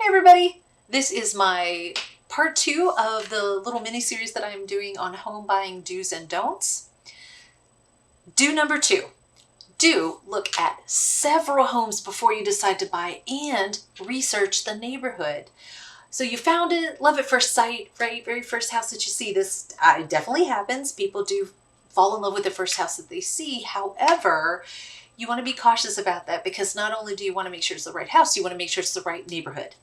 Hey everybody, this is my part 2 of the little mini series that I'm doing on home buying do's and don'ts. Do number 2, do look at several homes before you decide to buy and research the neighborhood. So you found it, love at first sight, right? Very first house that you see. This definitely happens. People do fall in love with the first house that they see. However, you want to be cautious about that because not only do you want to make sure it's the right house, you want to make sure it's the right neighborhood.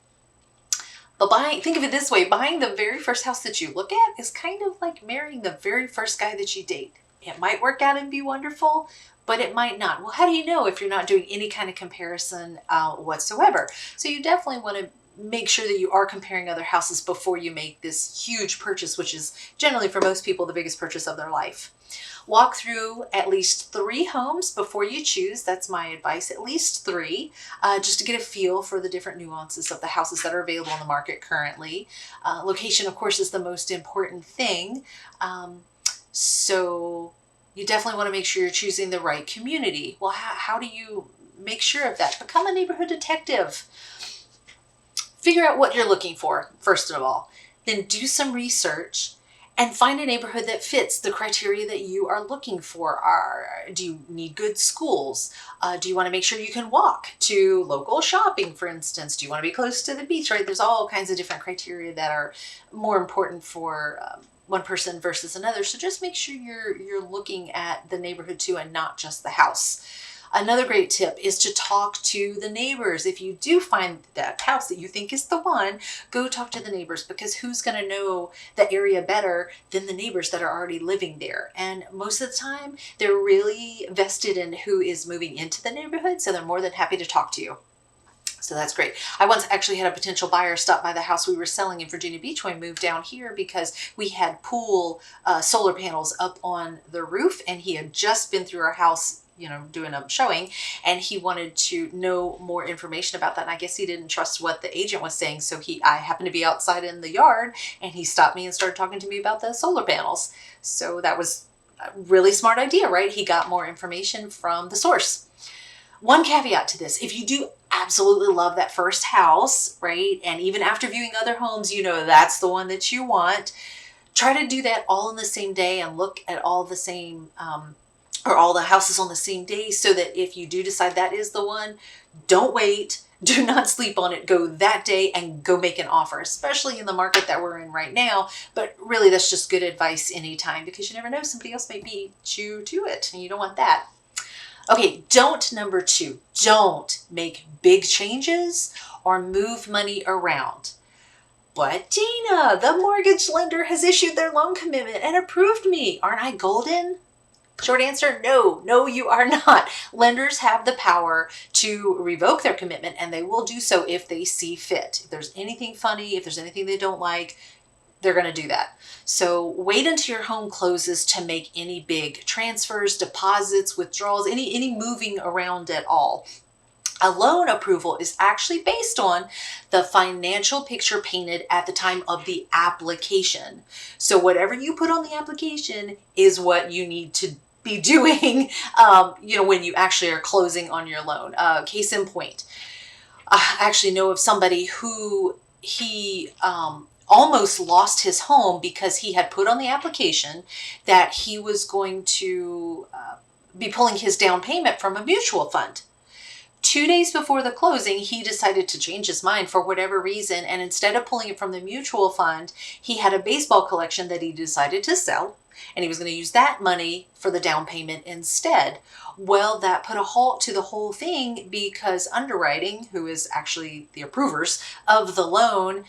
But think of it this way, buying the very first house that you look at is kind of like marrying the very first guy that you date. It might work out and be wonderful, but it might not. Well, how do you know if you're not doing any kind of comparison whatsoever? So you definitely want to make sure that you are comparing other houses before you make this huge purchase, which is generally for most people the biggest purchase of their life. Walk through at least 3 homes before you choose. That's my advice, at least 3, just to get a feel for the different nuances of the houses that are available in the market currently. Location, of course, is the most important thing. So you definitely want to make sure you're choosing the right community. Well, how do you make sure of that? Become a neighborhood detective. Figure out what you're looking for, first of all. Then do some research and find a neighborhood that fits the criteria that you are looking for. Do you need good schools? Do you want to make sure you can walk to local shopping, for instance? Do you want to be close to the beach, right? There's all kinds of different criteria that are more important for one person versus another. So just make sure you're looking at the neighborhood too and not just the house. Another great tip is to talk to the neighbors. If you do find that house that you think is the one, go talk to the neighbors, because who's going to know the area better than the neighbors that are already living there? And most of the time, they're really vested in who is moving into the neighborhood, so they're more than happy to talk to you. So that's great. I once actually had a potential buyer stop by the house we were selling in Virginia Beach when we moved down here, because we had pool solar panels up on the roof, and he had just been through our house, doing a showing, and he wanted to know more information about that. And I guess he didn't trust what the agent was saying. So I happened to be outside in the yard, and he stopped me and started talking to me about the solar panels. So that was a really smart idea, right? He got more information from the source. One caveat to this: if you do absolutely love that first house, right, and even after viewing other homes, that's the one that you want, try to do that all in the same day and look at all the same or all the houses on the same day, so that if you do decide that is the one, don't wait. Do not sleep on it. Go that day and go make an offer, especially in the market that we're in right now. But really, that's just good advice anytime, because you never know, somebody else may beat you to it, and you don't want that. Okay, don't number 2, don't make big changes or move money around. But Dina, the mortgage lender has issued their loan commitment and approved me. Aren't I golden? Short answer, no, you are not. Lenders have the power to revoke their commitment, and they will do so if they see fit. If there's anything funny, if there's anything they don't like, they're going to do that. So wait until your home closes to make any big transfers, deposits, withdrawals, any moving around at all. A loan approval is actually based on the financial picture painted at the time of the application. So whatever you put on the application is what you need to be doing, when you actually are closing on your loan. Case in point, I actually know of somebody who he almost lost his home because he had put on the application that he was going to be pulling his down payment from a mutual fund. 2 days before the closing, he decided to change his mind for whatever reason, and instead of pulling it from the mutual fund, he had a baseball collection that he decided to sell, and he was going to use that money for the down payment instead. Well, that put a halt to the whole thing, because underwriting, who is actually the approvers of the loan,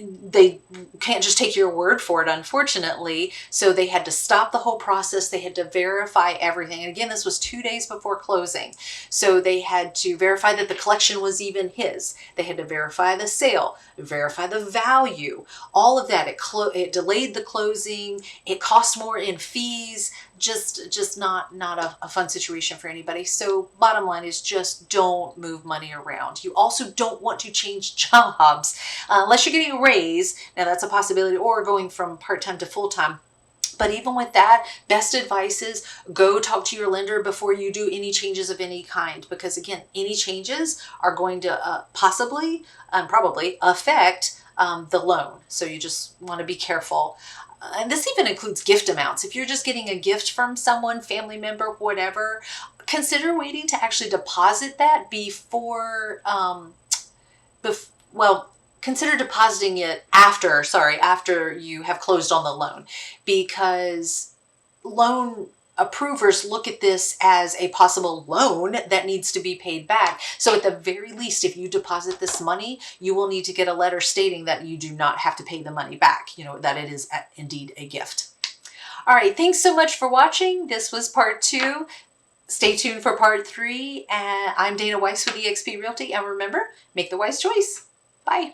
they can't just take your word for it, unfortunately. So they had to stop the whole process. They had to verify everything. And again, this was 2 days before closing. So they had to verify that the collection was even his. They had to verify the sale, verify the value, all of that. It delayed the closing. It cost more in fees. Just not a fun situation for anybody. So bottom line is, just don't move money around. You also don't want to change jobs unless you're getting a raise. Now that's a possibility, or going from part-time to full-time. But even with that, best advice is go talk to your lender before you do any changes of any kind, because again, any changes are going to possibly and probably affect the loan. So you just want to be careful. And this even includes gift amounts. If you're just getting a gift from someone, family member, whatever, consider waiting to actually deposit that before, consider depositing it after you have closed on the loan, because loan approvers look at this as a possible loan that needs to be paid back. So at the very least, if you deposit this money, you will need to get a letter stating that you do not have to pay the money back, that it is indeed a gift. All right, thanks so much for watching. This was part 2. Stay tuned for part 3. And I'm Dana Weis with eXp Realty. And remember, make the wise choice. Bye.